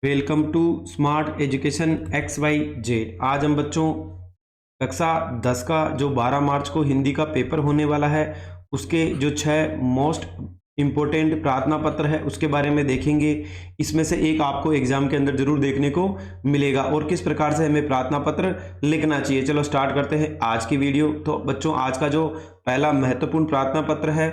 Welcome to smart education X Y Z. आज हम बच्चों कक्षा 10 का जो 12 मार्च को हिंदी का पेपर होने वाला है उसके जो 6 मोस्ट इम्पोर्टेंट प्रार्थना पत्र है उसके बारे में देखेंगे। इसमें से एक आपको एग्जाम के अंदर जरूर देखने को मिलेगा और किस प्रकार से हमें प्रार्थना पत्र लिखना चाहिए। चलो स्टार्ट करते हैं आज की वीडियो। तो बच्चों आज का जो पहला महत्वपूर्ण प्रार्थना पत्र है,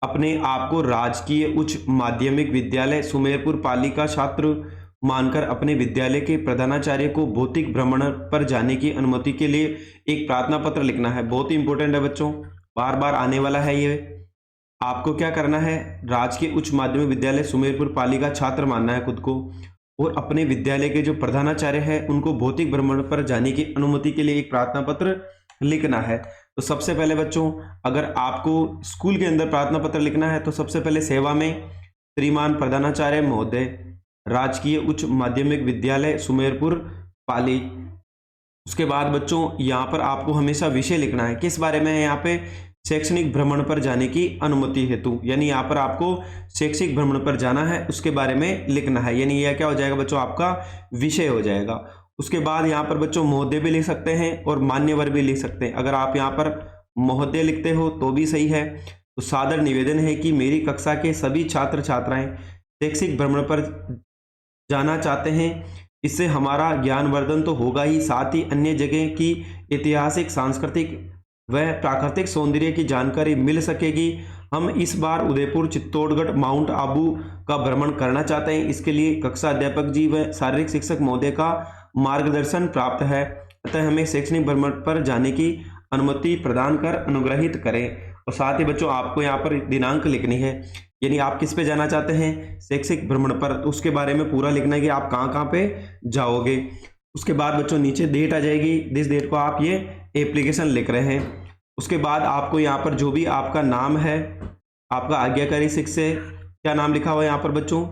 अपने आप को राजकीय उच्च माध्यमिक विद्यालय सुमेरपुर पाली का छात्र मानकर अपने विद्यालय के प्रधानाचार्य को भौतिक भ्रमण पर जाने की अनुमति के लिए एक प्रार्थना पत्र लिखना है। बहुत ही इंपॉर्टेंट है बच्चों, बार बार आने वाला है ये। आपको क्या करना है, राजकीय उच्च माध्यमिक विद्यालय सुमेरपुर पाली का छात्र मानना है खुद को और अपने विद्यालय के जो प्रधानाचार्य है उनको भौतिक भ्रमण पर जाने की अनुमति के लिए एक प्रार्थना पत्र लिखना है। तो सबसे पहले बच्चों, अगर आपको स्कूल के अंदर प्रार्थना पत्र लिखना है तो सबसे पहले सेवा में श्रीमान प्रधानाचार्य महोदय, राजकीय उच्च माध्यमिक विद्यालय सुमेरपुर पाली। उसके बाद बच्चों यहाँ पर आपको हमेशा विषय लिखना है। किस बारे में है यहाँ पे, शैक्षणिक भ्रमण पर जाने की अनुमति हेतु, यानी यहाँ पर आपको शैक्षिक भ्रमण पर जाना है उसके बारे में लिखना है, यानी यह क्या हो जाएगा बच्चों, आपका विषय हो जाएगा। उसके बाद यहाँ पर बच्चों महोदय भी लिख सकते हैं और मान्यवर भी लिख सकते हैं। अगर आप यहाँ पर महोदय लिखते हो तो भी सही है। तो सादर निवेदन है कि मेरी कक्षा के सभी छात्र छात्राएं शैक्षिक भ्रमण पर जाना चाहते हैं। इससे हमारा ज्ञानवर्धन तो होगा ही, साथ ही अन्य जगह की ऐतिहासिक, सांस्कृतिक व प्राकृतिक सौंदर्य की जानकारी मिल सकेगी। हम इस बार उदयपुर, चित्तौड़गढ़, माउंट आबू का भ्रमण करना चाहते हैं। इसके लिए कक्षा अध्यापक जी व शारीरिक शिक्षक महोदय का मार्गदर्शन प्राप्त है, अतः हमें शैक्षणिक भ्रमण पर जाने की अनुमति प्रदान कर अनुग्रहित करें। और साथ ही बच्चों आपको यहाँ पर दिनांक लिखनी है, यानी आप किस पे जाना चाहते हैं, शैक्षिक भ्रमण पर, तो उसके बारे में पूरा लिखना है कि आप कहाँ कहाँ पे जाओगे। उसके बाद बच्चों नीचे डेट आ जाएगी, जिस डेट को आप ये एप्लीकेशन लिख रहे हैं। उसके बाद आपको यहाँ पर जो भी आपका नाम है, आपका आज्ञाकारी शिक्षक क्या नाम लिखा हुआ है यहाँ पर बच्चों,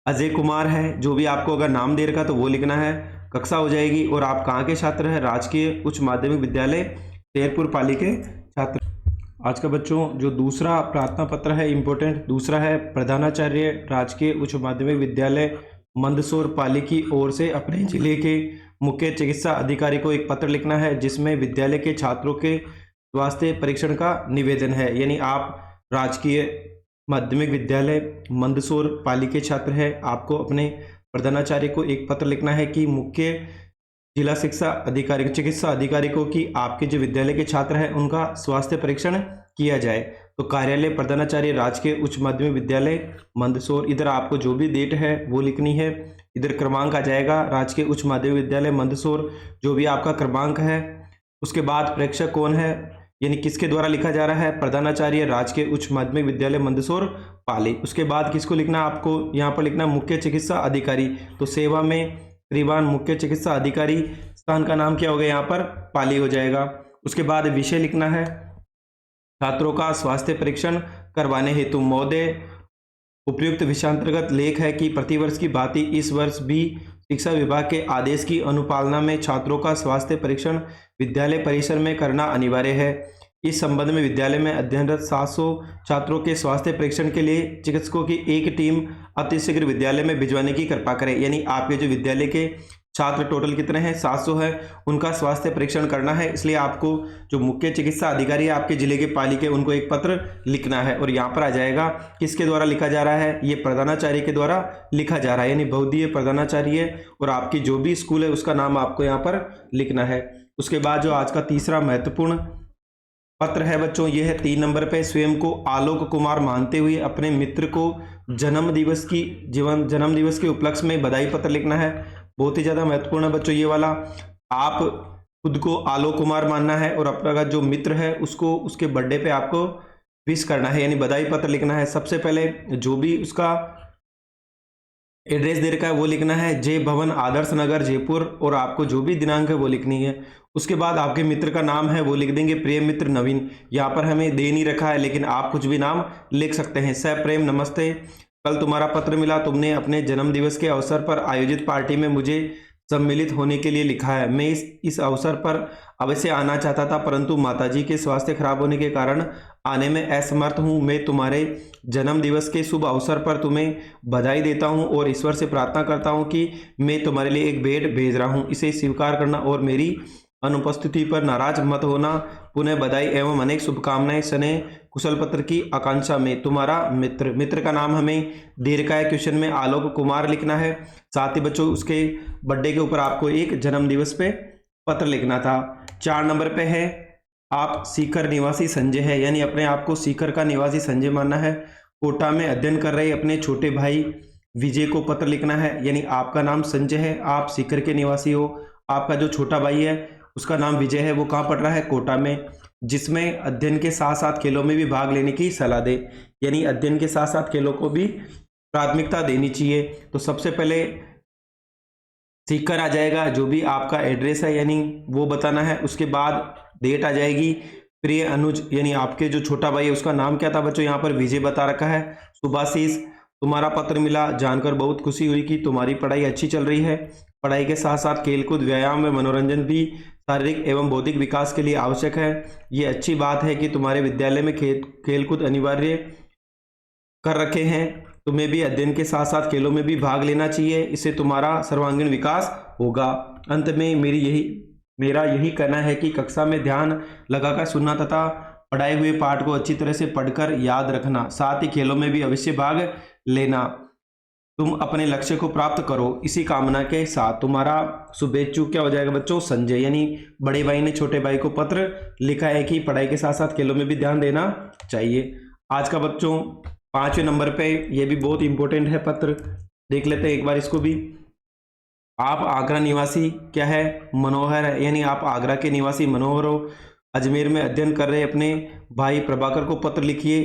अजय कुमार है। जो भी आपको अगर नाम दे रखा तो वो लिखना है। कक्षा हो जाएगी और आप कहाँ के छात्र हैं, राजकीय उच्च माध्यमिक विद्यालय शेरपुर पाली के छात्र। आज का बच्चों जो दूसरा प्रार्थना पत्र है इम्पोर्टेंट, दूसरा है प्रधानाचार्य राजकीय उच्च माध्यमिक विद्यालय मंदसौर पाली की ओर से अपने जिले के मुख्य चिकित्सा अधिकारी को एक पत्र लिखना है जिसमें विद्यालय के छात्रों के स्वास्थ्य परीक्षण का निवेदन है। यानी आप राजकीय माध्यमिक विद्यालय मंदसौर पाली के छात्र हैं, आपको अपने प्रधानाचार्य को एक पत्र लिखना है कि मुख्य जिला शिक्षा अधिकारी, चिकित्सा अधिकारी को कि आपके जो विद्यालय के छात्र हैं उनका स्वास्थ्य परीक्षण किया जाए। तो कार्यालय प्रधानाचार्य राजकीय उच्च माध्यमिक विद्यालय मंदसौर, इधर आपको जो भी डेट है वो लिखनी है। इधर क्रमांक आ जाएगा राजकीय उच्च माध्यमिक विद्यालय मंदसौर, जो भी आपका क्रमांक है। उसके बाद प्रेक्षक कौन है, यानी किसके द्वारा लिखा जा रहा है, प्रधानाचार्य राजकीय उच्च माध्यमिक विद्यालय मंदसौर पाली। उसके बाद किसको लिखना, आपको यहाँ पर लिखना मुख्य चिकित्सा अधिकारी। तो सेवा में श्रीमान मुख्य चिकित्सा अधिकारी, स्थान का नाम क्या हो गया यहाँ पर, पाली हो जाएगा। उसके बाद विषय लिखना है, छात्रों का स्वास्थ्य परीक्षण करवाने हेतु महोदय, उपयुक्त विषयांतर्गत लेख है कि प्रतिवर्ष की भांति इस वर्ष भी शिक्षा विभाग के आदेश की अनुपालना में छात्रों का स्वास्थ्य परीक्षण विद्यालय परिसर में करना अनिवार्य है। इस संबंध में विद्यालय में अध्ययनरत 700 छात्रों के स्वास्थ्य परीक्षण के लिए चिकित्सकों की एक टीम अतिशीघ्र विद्यालय में भिजवाने की कृपा करें। यानी आपके जो विद्यालय के छात्र टोटल कितने हैं, 700 है, उनका स्वास्थ्य परीक्षण करना है। इसलिए आपको जो मुख्य चिकित्सा अधिकारी है आपके जिले के पाली के, उनको एक पत्र लिखना है। और यहाँ पर आ जाएगा किसके द्वारा लिखा जा रहा है, ये प्रधानाचार्य के द्वारा लिखा जा रहा है, यानी बहुदीय प्रधानाचार्य, और आपकी जो भी स्कूल है उसका नाम आपको यहाँ पर लिखना है। उसके बाद जो आज का तीसरा महत्वपूर्ण पत्र है बच्चों, ये है 3 नंबर पे, स्वयं को आलोक कुमार मानते हुए अपने मित्र को जन्म दिवस के उपलक्ष्य में बधाई पत्र लिखना है। बहुत ही ज्यादा महत्वपूर्ण है बच्चों ये वाला। आप खुद को आलोक कुमार मानना है और अपना जो मित्र है उसको उसके बर्थडे पे आपको विश करना है, यानी बधाई पत्र लिखना है। सबसे पहले जो भी उसका एड्रेस दे रखा है वो लिखना है, जय भवन आदर्श नगर जयपुर, और आपको जो भी दिनांक है वो लिखनी है। उसके बाद आपके मित्र का नाम है वो लिख देंगे, प्रेम मित्र नवीन। यहाँ पर हमें दे नहीं रखा है लेकिन आप कुछ भी नाम लिख सकते हैं। सह प्रेम नमस्ते, कल तुम्हारा पत्र मिला, तुमने अपने जन्म दिवस के अवसर पर आयोजित पार्टी में मुझे सम्मिलित होने के लिए लिखा है। मैं इस अवसर पर अवश्य आना चाहता था, परंतु माताजी के स्वास्थ्य खराब होने के कारण आने में असमर्थ हूँ। मैं तुम्हारे जन्म दिवस के शुभ अवसर पर तुम्हें बधाई देता हूँ और ईश्वर से प्रार्थना करता हूँ कि मैं तुम्हारे लिए एक भेंट भेज रहा हूँ, इसे स्वीकार करना और मेरी अनुपस्थिति पर नाराज मत होना। पुनः बधाई एवं अनेक शुभकामनाएं। स्नेह कुशल पत्र की आकांक्षा में तुम्हारा मित्र। मित्र का नाम हमें दीर्घ है, क्वेश्चन में आलोक कुमार लिखना है। साथ ही बच्चों उसके बर्थडे के ऊपर आपको एक जन्म दिवस पे पत्र लिखना था। 4 नंबर पे है आप सीकर निवासी संजय है, यानी अपने आप को सीकर का निवासी संजय मानना है। कोटा में अध्ययन कर रहे अपने छोटे भाई विजय को पत्र लिखना है, यानी आपका नाम संजय है, आप सीकर के निवासी हो। आपका जो छोटा भाई है उसका नाम विजय है, वो कहाँ पढ़ रहा है? कोटा में, जिसमें अध्ययन के साथ साथ खेलों में भी भाग लेने की सलाह दे, यानी अध्ययन के साथ साथ खेलों को भी प्राथमिकता देनी चाहिए। तो सबसे पहले सीकर आ जाएगा, जो भी आपका एड्रेस है यानी वो बताना है। उसके बाद डेट आ जाएगी। प्रिय अनुज, यानी आपके जो छोटा भाई है उसका नाम क्या था बच्चों? यहाँ पर विजय बता रखा है। सुभाशीष, तुम्हारा पत्र मिला, जानकर बहुत खुशी हुई कि तुम्हारी पढ़ाई अच्छी चल रही है। पढ़ाई के साथ साथ खेलकूद, व्यायाम व मनोरंजन भी शारीरिक एवं बौद्धिक विकास के लिए आवश्यक है। ये अच्छी बात है कि तुम्हारे विद्यालय में खेलकूद अनिवार्य कर रखे हैं। तुम्हें भी अध्ययन के साथ साथ खेलों में भी भाग लेना चाहिए, इससे तुम्हारा सर्वांगीण विकास होगा। अंत में मेरा यही कहना है कि कक्षा में ध्यान लगाकर सुनना तथा पढ़ाए हुए पाठ को अच्छी तरह से पढ़कर याद रखना, साथ ही खेलों में भी अवश्य भाग लेना। तुम अपने लक्ष्य को प्राप्त करो, इसी कामना के साथ तुम्हारा शुभेच्छुक क्या हो जाएगा बच्चों? संजय। यानी बड़े भाई ने छोटे भाई को पत्र लिखा है कि पढ़ाई के साथ साथ खेलों में भी ध्यान देना चाहिए। आज का बच्चों 5वें नंबर पे ये भी बहुत इंपॉर्टेंट है पत्र, देख लेते हैं एक बार इसको भी। आप आगरा निवासी क्या है? मनोहर है, यानी आप आगरा के निवासी मनोहर हो। अजमेर में अध्ययन कर रहे अपने भाई प्रभाकर को पत्र लिखिए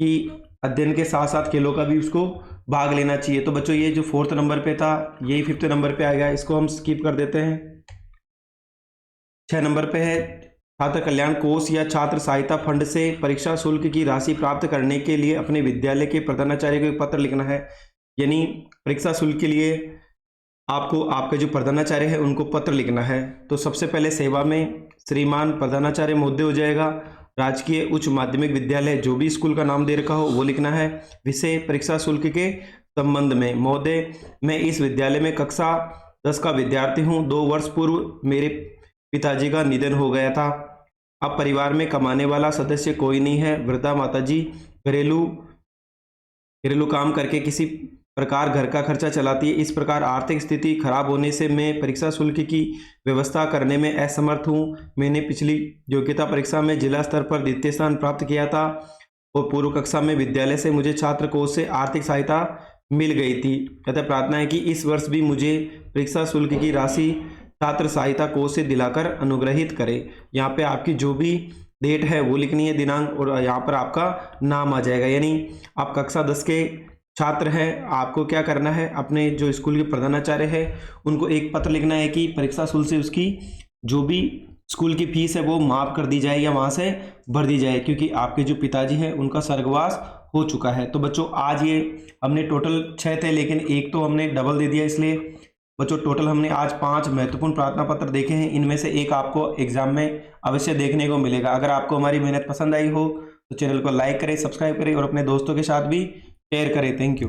कि अध्ययन के साथ साथ खेलों का भी उसको भाग लेना चाहिए। तो बच्चों ये जो 4th नंबर पे था, यही 5th नंबर पे आएगा, इसको हम स्किप कर देते हैं। 6 नंबर पे है छात्र कल्याण कोष या छात्र सहायता फंड से परीक्षा शुल्क की राशि प्राप्त करने के लिए अपने विद्यालय के प्रधानाचार्य को एक पत्र लिखना है, यानी परीक्षा शुल्क के लिए आपको आपके जो प्रधानाचार्य है उनको पत्र लिखना है। तो सबसे पहले सेवा में श्रीमान प्रधानाचार्य महोदय हो जाएगा। राजकीय उच्च माध्यमिक विद्यालय, जो भी स्कूल का नाम दे रखा हो वो लिखना है। विषय परीक्षा शुल्क के संबंध में, महोदय मैं इस विद्यालय में कक्षा 10 का विद्यार्थी हूँ। 2 वर्ष पूर्व मेरे पिताजी का निधन हो गया था। अब परिवार में कमाने वाला सदस्य कोई नहीं है। वृद्धा माताजी घरेलू काम करके किसी प्रकार घर का खर्चा चलाती है। इस प्रकार आर्थिक स्थिति खराब होने से मैं परीक्षा शुल्क की व्यवस्था करने में असमर्थ हूँ। मैंने पिछली योग्यता परीक्षा में जिला स्तर पर द्वितीय स्थान प्राप्त किया था और पूर्व कक्षा में विद्यालय से मुझे छात्र कोष से आर्थिक सहायता मिल गई थी। अतः प्रार्थना है कि इस वर्ष भी मुझे परीक्षा शुल्क की राशि छात्र सहायता कोष से दिलाकर अनुग्रहित करें। यहाँ पे आपकी जो भी डेट है वो लिखनी है, दिनांक, और यहाँ पर आपका नाम आ जाएगा। यानी आप कक्षा 10 के छात्र हैं, आपको क्या करना है, अपने जो स्कूल के प्रधानाचार्य है उनको एक पत्र लिखना है कि परीक्षा शुल्क से उसकी जो भी स्कूल की फीस है वो माफ़ कर दी जाए या वहाँ से भर दी जाए, क्योंकि आपके जो पिताजी हैं उनका स्वर्गवास हो चुका है। तो बच्चों आज ये हमने टोटल 6 थे, लेकिन एक तो हमने डबल दे दिया, इसलिए बच्चों टोटल हमने आज 5 महत्वपूर्ण प्रार्थना पत्र देखे हैं। इनमें से एक आपको एग्जाम में अवश्य देखने को मिलेगा। अगर आपको हमारी मेहनत पसंद आई हो तो चैनल को लाइक करें, सब्सक्राइब करें और अपने दोस्तों के साथ भी शेयर करें। Thank you.